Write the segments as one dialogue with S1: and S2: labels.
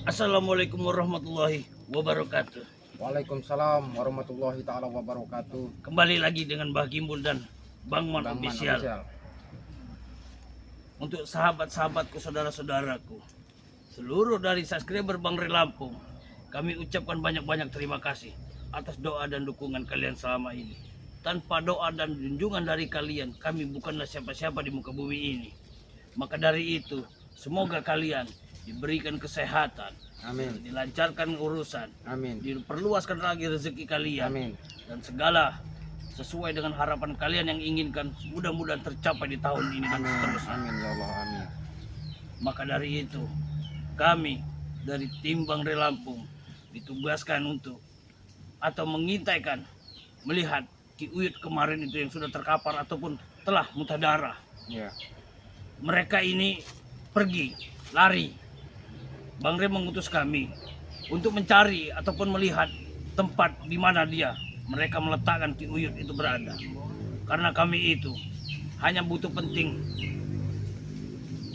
S1: Assalamualaikum warahmatullahi wabarakatuh.
S2: Waalaikumsalam warahmatullahi taala wabarakatuh.
S1: Kembali lagi dengan Mbah Gimbul dan Bang Mon
S2: Bang Man
S1: Official.
S2: Official.
S1: Untuk sahabat-sahabatku, saudara-saudaraku, seluruh dari subscriber Bang Re Lampung, kami ucapkan banyak-banyak terima kasih atas doa dan dukungan kalian selama ini. Tanpa doa dan junjungan dari kalian, kami bukanlah siapa-siapa di muka bumi ini. Maka dari itu, semoga kalian diberikan kesehatan,
S2: Amin.
S1: dilancarkan urusan,
S2: Amin.
S1: diperluaskan lagi rezeki kalian,
S2: Amin.
S1: dan segala sesuai dengan harapan kalian yang inginkan mudah-mudahan tercapai di tahun ini dan
S2: Amin.
S1: seterusnya.
S2: Amin ya Allah, amin.
S1: Maka dari itu, kami dari tim Bang Re Lampung ditugaskan untuk atau mengintaikan melihat Ki Uyut kemarin itu yang sudah terkapar ataupun telah muntah darah.
S2: Ya.
S1: Mereka ini pergi, lari. Bang Re mengutus kami untuk mencari ataupun melihat tempat di mana mereka meletakkan Ki Uyut itu berada. Karena kami itu hanya butuh penting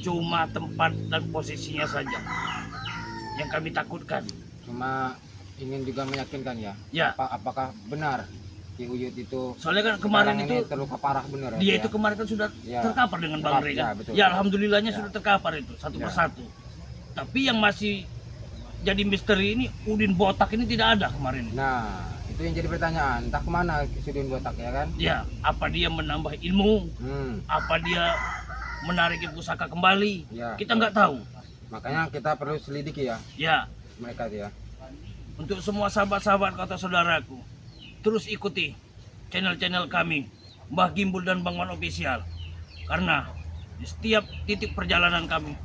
S1: cuma tempat dan posisinya saja yang kami takutkan.
S2: Cuma ingin juga meyakinkan ya.
S1: Ya.
S2: Apakah benar Ki Uyut itu
S1: Soalnya kan kemarin
S2: sekarang
S1: itu
S2: ini terluka parah benar ya?
S1: dia
S2: Ki,
S1: itu
S2: ya?
S1: kemarin kan sudah
S2: Ya.
S1: terkapar dengan Bang Re
S2: Ya,
S1: kan.
S2: betul.
S1: Ya alhamdulillahnya
S2: Ya.
S1: sudah terkapar itu satu
S2: Ya.
S1: persatu. Tapi yang masih jadi misteri ini Udin botak ini tidak ada kemarin.
S2: Nah, itu yang jadi pertanyaan. Entah kemana Sudin botak ya kan?
S1: Ya, apa dia menambah ilmu? Apa dia menarik pusaka kembali?
S2: Ya.
S1: Kita nggak tahu.
S2: Makanya kita perlu selidiki ya
S1: Ya,
S2: mereka itu ya.
S1: untuk semua sahabat-sahabat kata saudaraku, terus ikuti channel-channel kami, Mbah Gimbul dan Bang Man Official. Karena di setiap titik perjalanan kami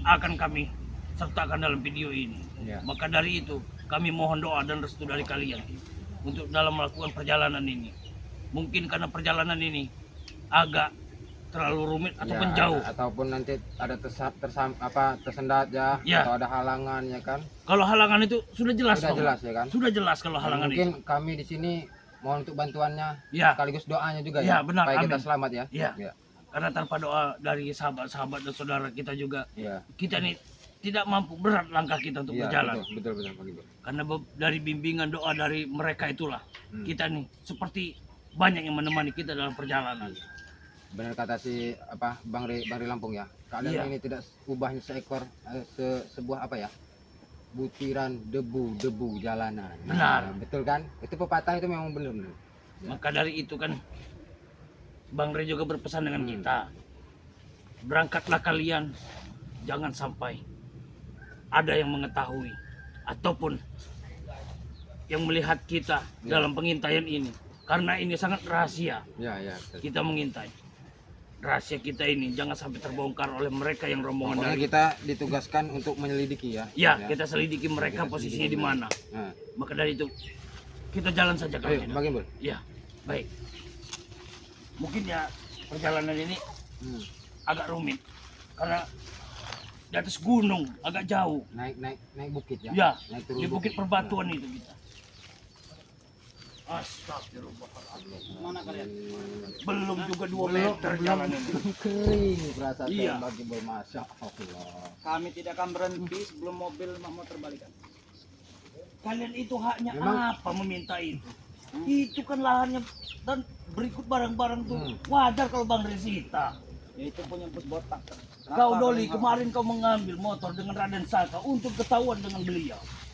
S1: akan kami sertakan dalam video ini.
S2: Ya.
S1: Maka dari itu, kami mohon doa dan restu dari kalian untuk dalam melakukan perjalanan ini. Mungkin karena perjalanan ini agak terlalu rumit ataupun jauh.
S2: Ataupun nanti ada tersendat ya,
S1: Ya.
S2: atau ada halangan ya kan?
S1: Kalau halangan itu sudah jelas,
S2: Sudah
S1: Bang.
S2: jelas ya kan?
S1: Sudah jelas kalau halangan
S2: Mungkin
S1: itu.
S2: kami di sini mohon untuk bantuannya,
S1: Ya,
S2: sekaligus doanya juga
S1: Ya,
S2: ya,
S1: benar,
S2: supaya kita
S1: amin.
S2: selamat ya.
S1: ya.
S2: Ya.
S1: Karena tanpa doa dari sahabat-sahabat dan saudara kita juga,
S2: Iya.
S1: kita ini tidak mampu, berat langkah kita untuk
S2: Iya,
S1: berjalan.
S2: betul Pak Ibu.
S1: Karena dari bimbingan doa dari mereka itulah kita nih seperti banyak yang menemani kita dalam perjalanan.
S2: Benar kata si Bang Re Lampung ya. Kalian
S1: Iya.
S2: ini tidak ubahnya seekor sebuah butiran debu jalanan.
S1: Benar.
S2: Betul kan? Itu pepatah itu memang benar.
S1: Maka dari itu kan Bang Re juga berpesan dengan kita, berangkatlah kalian, jangan sampai ada yang mengetahui ataupun yang melihat kita dalam pengintaian ini, karena ini sangat rahasia.
S2: Ya, betul.
S1: Kita mengintai rahasia kita ini jangan sampai terbongkar oleh mereka yang rombongan
S2: Pokoknya
S1: dari
S2: kita ditugaskan untuk menyelidiki ya.
S1: ya, kita selidiki mereka
S2: Kita
S1: posisinya
S2: selidiki
S1: di mana.
S2: Nah,
S1: Maka dari itu kita jalan saja
S2: ayo,
S1: kalian.
S2: Bang Ibu.
S1: Ya, baik. Mungkin ya perjalanan ini agak rumit karena di atas gunung agak jauh.
S2: Naik bukit ya.
S1: Ya,
S2: Naik turun
S1: di bukit perbatuan itu kita. Astagfirullahaladzim.
S3: Mana kalian?
S1: Belum juga 2 meter jalan ini.
S2: Kering perasaan
S1: Iya.
S2: Bang Ibu, masya Allah.
S3: Kami tidak akan berhenti sebelum mobil motor balikan.
S1: Kalian itu haknya
S2: Memang-
S1: apa meminta itu? Itu kan lahannya dan berikut barang-barang tuh wajar kalau Bang Resita.
S3: Ya itu punya bos botak.
S1: Kau
S3: Kenapa
S1: Doli
S3: kalian
S1: kemarin kau mengambil motor dengan Raden Saka untuk ketahuan dengan beliau.
S3: harus-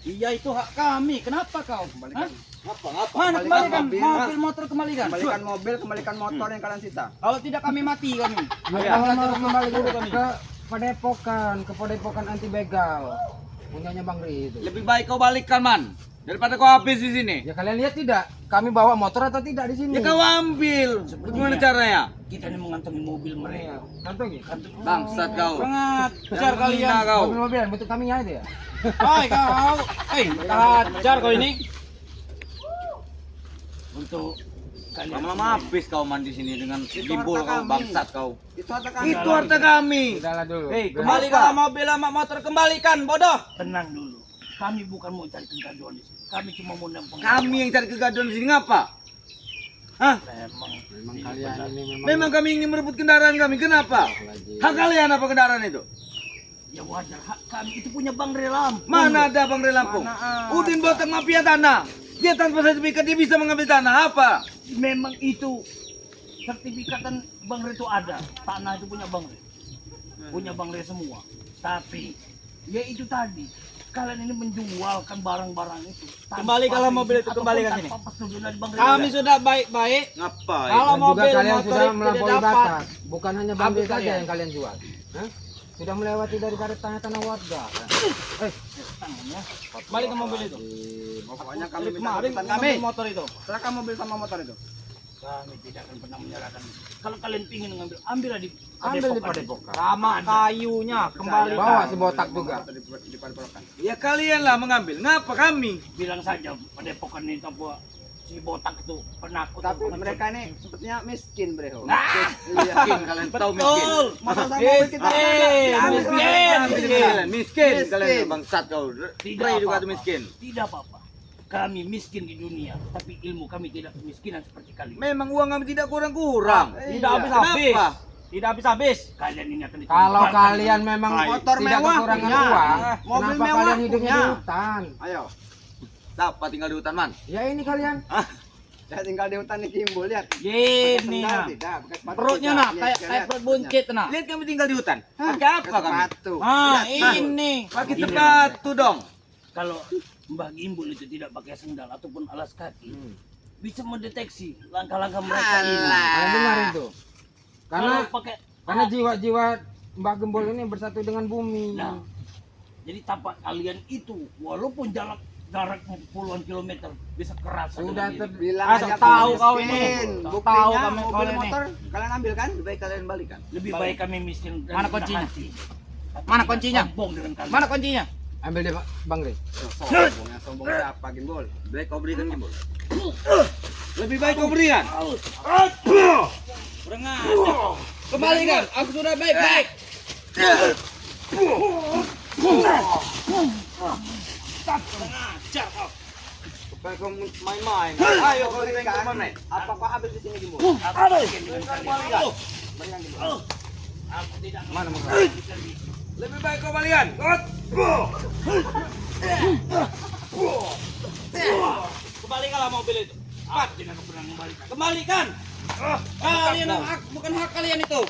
S3: Iya itu hak kami. Kenapa kau? Kembalikan.
S4: Ngapa?
S3: Mana kembalikan
S4: mobil,
S3: mobil motor kembalikan.
S4: kembalikan mobil, kembalikan motor yang kalian sita.
S3: Kalau tidak kami mati kami.
S2: Kalau mau kembali dulu ke Padepokan anti begal. Punyanya Bang Re itu.
S4: Lebih baik kau balikkan man, daripada kau habis di sini.
S2: Ya kalian lihat tidak? Kami bawa motor atau tidak di sini?
S4: Ya kau ambil. Bagaimana caranya?
S1: Kita ini mengantongi mobil mereka.
S2: Kantongi.
S4: Bangsat kau.
S3: Sangat
S4: Jangan
S3: jar kalian.
S4: menghina kau.
S2: Mobil-mobilan bentuk kami itu ya.
S3: Hai kau. Jar kau ini.
S1: Untuk kalian
S4: Lama-lama habis kau mandi sini dengan gimbul kau,
S3: kami.
S4: bangsat kau.
S3: Itu harta kami.
S4: Itu harta kami.
S2: Udahlah dulu.
S3: Kembalikan mobil sama motor kembalikan bodoh.
S1: tenang dulu. Kami bukan mau cari kegaduhan di sini. Kami cuma mau nempel.
S4: Kami yang cari kegaduhan di sini ngapa? Hah?
S2: Memang kalian ini
S4: Memang kami ingin merebut kendaraan kami. Kenapa? Hak kalian apa kendaraan itu?
S1: Ya wajar, hak kami itu punya Bang Relampung.
S4: Mana ada Bang Relampung? Udin Botak mafia tanah. Dia tanpa sertifikat dia bisa mengambil tanah apa?
S1: Memang itu sertifikatan Bang Re itu ada. Tanah itu punya Bang Re. Punya Bang Re semua. Tapi ya itu tadi, kalian ini menjualkan barang-barang itu.
S3: Kembali kalau mobil itu, kembalikan sini. Kami
S1: Kami
S3: sudah baik-baik.
S4: Ngapain?
S3: Kalau
S2: Dan juga
S3: mobil
S2: kalian
S3: motor
S2: sudah
S3: itu
S2: melampaui
S3: tidak dapat.
S2: batas. Bukan hanya Bang
S3: Ambil
S2: Re saja
S3: kalian.
S2: yang kalian jual. Hah? Sudah melewati dari tanah-tanah warga.
S3: Balik ke mobil itu.
S5: Pokoknya kami minta
S3: Kemarin
S5: keputusan
S3: kami
S5: kami.
S3: motor itu.
S5: Serahkan mobil sama motor itu.
S1: Kami tidak akan pernah menyerahkan. Kalau kalian ingin ngambil, ambillah di
S2: Ambil di
S1: Padepokan.
S2: padepokan.
S3: Sama kayunya kembali.
S2: Bawa si botak juga.
S5: Di padepokan.
S4: Ya kalian lah mengambil. Ngapa kami?
S1: Bilang saja Padepokan ini apa si botak itu penakut.
S5: Tapi
S1: pengecut.
S5: mereka ini sepertinya miskin, bro.
S1: Nah,
S4: Miskin kalian tahu miskin.
S3: Betul.
S5: Masa sama mobil kita
S4: Miskin, miskin
S5: Miskin.
S4: kalian bangsat kau.
S1: Tidak
S4: Bre juga
S1: apa-apa.
S4: tuh miskin.
S1: Tidak apa-apa. Kami miskin di dunia, tapi ilmu kami tidak kemiskinan seperti kalian.
S4: Memang uang kami tidak kurang-kurang.
S3: Tidak
S5: Iya.
S3: habis-habis.
S4: Kenapa?
S3: Tidak habis-habis.
S1: Kalian ini akan
S2: Kalau
S1: ditumpahkan.
S2: kalian memang
S5: Motor
S2: tidak
S5: mewah
S2: kekurangan
S5: punya.
S2: uang,
S5: Mobil
S2: kenapa
S5: mewah
S2: kalian hidupnya
S5: punya.
S2: di hutan?
S5: Ayo,
S4: Siapa tinggal di hutan man?
S2: Ya ini kalian.
S5: saya tinggal di hutan nih Kimbul, lihat.
S3: Gini
S5: Sendal
S3: nah.
S5: tidak, pakai sepatu
S3: Perutnya
S5: tidak.
S3: nah
S5: Lihat,
S3: kayak
S5: lihat,
S3: kayak perut buncit nah.
S4: Lihat kami tinggal di hutan. Pakai apa
S5: pakai
S4: kami?
S5: sepatu.
S3: Ah, ini.
S4: Pakai sepatu dong.
S1: Kalau Mbah Gimbul itu tidak pakai sendal ataupun alas kaki, bisa mendeteksi langkah-langkah mereka ini.
S2: Kalian dengar itu. Karena
S1: Kalau pakai
S2: karena jiwa-jiwa Mbah Gembol ini bersatu dengan bumi.
S1: Nah, jadi tapak kalian itu walaupun jaraknya puluhan kilometer bisa kerasa.
S2: Sudah
S1: dengan diri.
S5: Bilang
S3: Ah,
S5: aja
S3: tahu
S5: kau
S3: kau
S5: miskin.
S3: ini.
S5: Buktinya
S3: Tahu kami
S5: mobil
S3: kau ini.
S5: motor kalian ambil kan?
S4: Lebih baik kalian balikan.
S1: Lebih baik kami miskin dan
S3: Mana
S1: rendah
S3: kuncinya?
S1: hati. Tapi
S3: Mana
S1: tidak
S3: kuncinya?
S1: sombong dengan kalian.
S3: Mana kuncinya?
S2: Ambil deh Bang Re.
S5: Sombong siapa Kimbul?
S4: Baik kau berikan Gimbal. Lebih baik kau berikan.
S3: Kurang ajar. Kembalikan. Aku sudah baik-baik.
S4: Supaya kau main-main. Ayo kau kita ikut main.
S5: Apa kau habis di sini Kimbul?
S1: Aku miskin dengan kalian. Aku tidak
S2: Mana Bang Re?
S1: mengerti.
S4: Lebih baik kau balikan.
S3: Kembalikanlah mobil itu.
S1: Aku tidak akan pernah kembalikan.
S3: Kembalikan. Kalian hak, bukan hak kalian itu.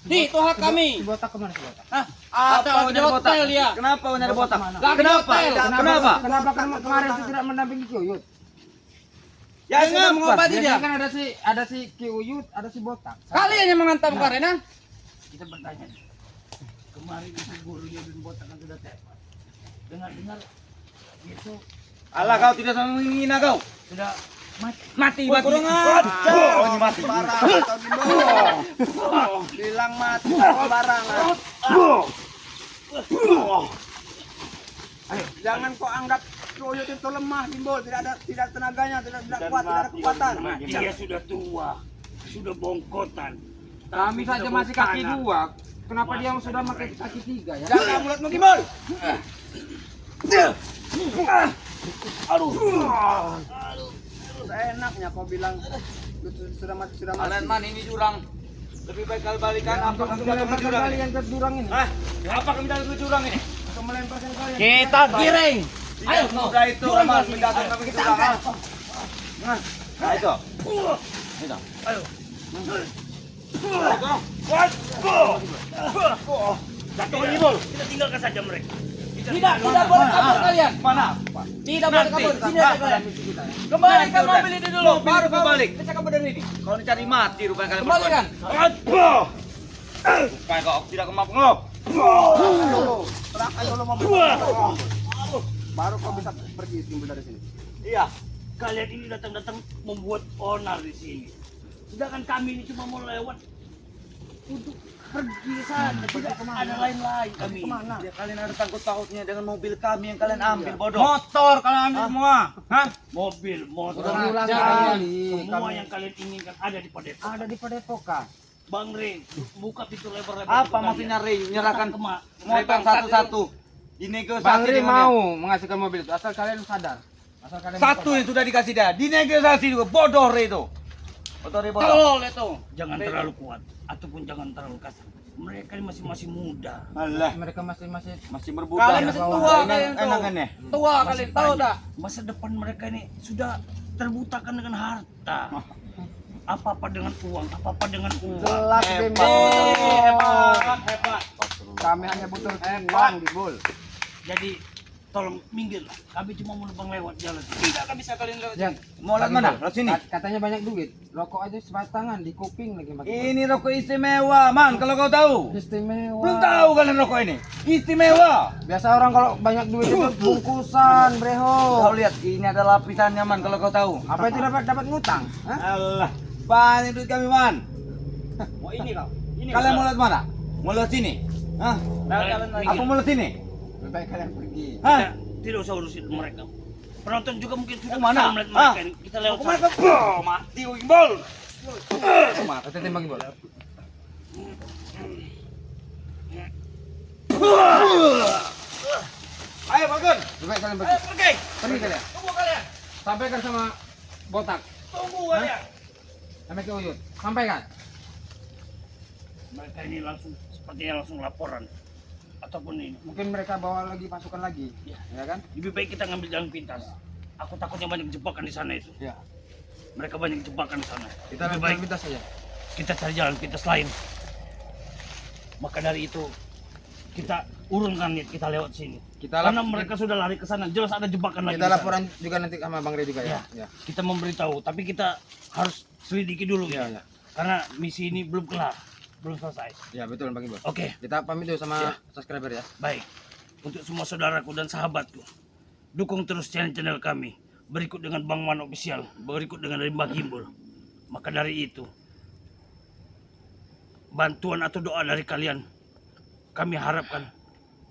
S3: Nih, itu hak kami.
S2: Si botak kemana si botak?
S3: Hah?
S4: Apa
S3: Ada di hotel ya.
S4: Kenapa kau nyari botak?
S3: Lagi di
S4: Kenapa?
S3: hotel.
S4: Kenapa?
S2: Kenapa kemarin itu tidak mendampingi Ki Uyut?
S3: Ya, enggak mengobati
S2: Biasanya
S3: dia.
S2: kan ada si Ki Uyut, ada si botak.
S3: Kalian yang mengantar kemarin, ha?
S1: Kita bertanya. Kemarin itu gurunya dan botak kan sudah tewas. Dengar-dengar itu
S4: Alah kau tidak sama menghina kau.
S1: sudah
S3: Mati. Kurang ajar.
S4: Oh, ini mati.
S5: Barang atau Kimbul? Bilang mati barangan. Jangan kau anggap Uyut itu lemah Kimbul, tidak ada tenaganya, tidak kuat, tidak ada kekuatan.
S1: dia sudah tua, sudah bongkotan.
S2: Kami
S1: Tapi
S2: saja
S1: sudah
S2: masih kaki
S1: bertanah.
S2: dua. Kenapa dia sudah pakai kaki tiga ya?
S5: Jaga mulutmu Kimbul. Enaknya kau bilang sudah mati, sudah mati.
S4: Kalian man ini jurang. Lebih baik kalian balikan. Apa kami dalam
S2: Melemparkan
S4: jurang ini?
S2: kalian ke jurang ini.
S4: Hah? Apa kami dalam jurang ini?
S2: Untuk melemparkan kalian.
S3: Kita giring.
S4: Ayo, mudah itu amal mendatang kami ke jurang. Nah, itu. Itu.
S1: Jatuh Gimbul. Kita tinggalkan saja mereka.
S3: Tidak boleh kabur kalian.
S4: Mana?
S3: Tidak boleh kabur. Sini aja kalian.
S4: Nanti
S3: Kembalikan
S4: udah.
S3: mobil itu dulu. Baru
S4: kau
S3: kau
S4: balik.
S3: bisa kabur dari ini.
S4: Kau ini cari mati rupanya kalian.
S3: Kembalikan.
S4: Supaya kau tidak kemampu ngop.
S5: Serahkan dulu mobil. Baru kau bisa pergi Kimbul dari sini.
S4: Iya.
S1: Kalian ini datang-datang membuat onar di sini. Sedangkan kami ini cuma mau lewat untuk pergi saja, tidak ada lain-lain kami.
S5: Kemana?
S4: Ya, kalian ada sangkut pautnya dengan mobil kami yang kalian ambil bodoh.
S3: Motor kalian ambil semua. Hah?
S1: Mobil, motor,
S2: Sudah diulang
S3: Jangan.
S2: kali.
S1: semua
S2: Kami
S1: yang kalian inginkan ada di Padepokan.
S2: ada di padepokan.
S1: Bang Re, buka pintu lebar-lebar.
S4: Apa
S1: untuk
S4: maksudnya
S1: kalian.
S4: Rey? Menyerahkan
S1: Kema-
S4: motor satu-satu. Dinegosiasi
S2: Bang Re
S4: dengan
S2: mau mengasihkan mobil itu asal kalian sadar. Asal kalian
S4: dia. Satu yang sudah dikasih dia. Dinegosiasi juga bodoh Rey itu. Motor Rey bodoh.
S3: Tolol itu.
S1: Jangan terlalu kuat ataupun jangan terlalu kasar. mereka ini masih muda.
S4: Alah,
S2: Mereka masih
S4: masih berbudak.
S3: Kalian masih tua kalian tuh.
S4: Enak kan ya?
S3: Tua kalian tahu tak?
S1: Masa depan mereka ini sudah terbutakan dengan harta. Apa-apa dengan uang, apa-apa dengan uang.
S2: jelas Bimbol.
S3: Hebat.
S5: Kami hanya butuh uang di bol.
S1: Jadi tolong minggirlah. Kami cuma mau numpang lewat jalan.
S3: Tidak akan bisa kalian lewat.
S2: Ya,
S4: Mau lewat mana? Lewat sini.
S2: Katanya banyak duit. Rokok aja sebatangan di kuping lagi Bang.
S4: Ini rokok istimewa, Man, kalau kau tahu.
S2: Istimewa.
S4: Belum tahu kalian rokok ini. Istimewa.
S2: Biasa orang kalau banyak duit itu bungkusan, breho.
S4: Kau lihat, ini ada lapisannya, Man, kalau kau tahu.
S2: Apa itu dapat ngutang? Hah?
S4: Allah, banyak duit kami, Man.
S3: Mau ini kau. Ini
S4: Kalian mau lewat mana? Mau lewat sini? Hah?
S3: jalan lagi.
S4: Aku mau lewat sini?
S2: Lebih baik kalian pergi.
S4: Hah?
S1: Tidak usah urusin mereka. Penonton juga mungkin sudah
S4: Yang mana?
S1: kesal melihat mereka ini. Kita lewat
S4: Aku
S1: sana.
S4: mana? Oh, mati, Wimbol.
S2: Kita timbang Bol.
S4: Ayo, Bagun.
S2: Lebih baik kalian pergi.
S3: Pergi.
S2: Pergi kalian.
S3: Tunggu kalian.
S2: Sampaikan sama botak.
S3: Tunggu kalian.
S2: Sampai ke Uyut. Sampaikan.
S1: Mereka ini sepertinya langsung laporan. Ataupun ini.
S2: Mungkin mereka bawa lagi pasukan lagi.
S1: Ya.
S2: Ya kan?
S1: Lebih baik kita ngambil jalan pintas. Aku takutnya banyak jebakan di sana itu.
S2: Ya.
S1: Mereka banyak jebakan di sana.
S2: Kita
S1: Lebih
S2: lebih
S1: baik
S2: pintas saja.
S1: kita cari jalan pintas lain. Maka dari itu kita urunkan niat kita lewat sini. Karena mereka sudah lari ke sana, jelas ada jebakan lagi.
S2: Kita
S1: di sana.
S2: laporan juga nanti sama Bang Rey juga ya.
S1: Ya. Kita memberitahu, tapi kita harus selidiki dulu
S2: Ya,
S1: ya.
S2: ya.
S1: Karena misi ini belum kelar, belum selesai.
S2: Ya betul Bang Iqbal.
S1: Oke,
S2: Kita pamit dulu sama
S1: Ya.
S2: subscriber ya.
S1: baik. Untuk semua saudaraku dan sahabatku, dukung terus channel kami. Berikut dengan Bang Man Official, berikut dengan dari Bang Gimbal. Maka dari itu, bantuan atau doa dari kalian kami harapkan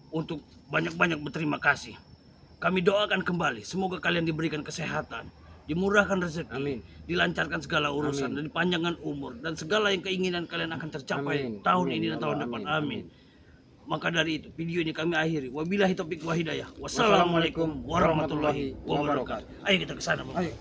S1: untuk banyak-banyak berterima kasih. Kami doakan kembali, semoga kalian diberikan kesehatan, dimurahkan rezeki,
S2: Amin.
S1: dilancarkan segala urusan,
S2: Amin.
S1: dan dipanjangkan umur, dan segala yang keinginan kalian akan tercapai
S2: Amin.
S1: tahun
S2: Amin.
S1: ini
S2: Ya
S1: dan tahun
S2: Allah.
S1: depan.
S2: Amin.
S1: Amin. Maka dari itu, video ini kami akhiri. Wabillahi taufiq wa hidayah. Wassalamualaikum warahmatullahi wabarakatuh. Ayo kita ke sana, Bang.
S2: Ayo.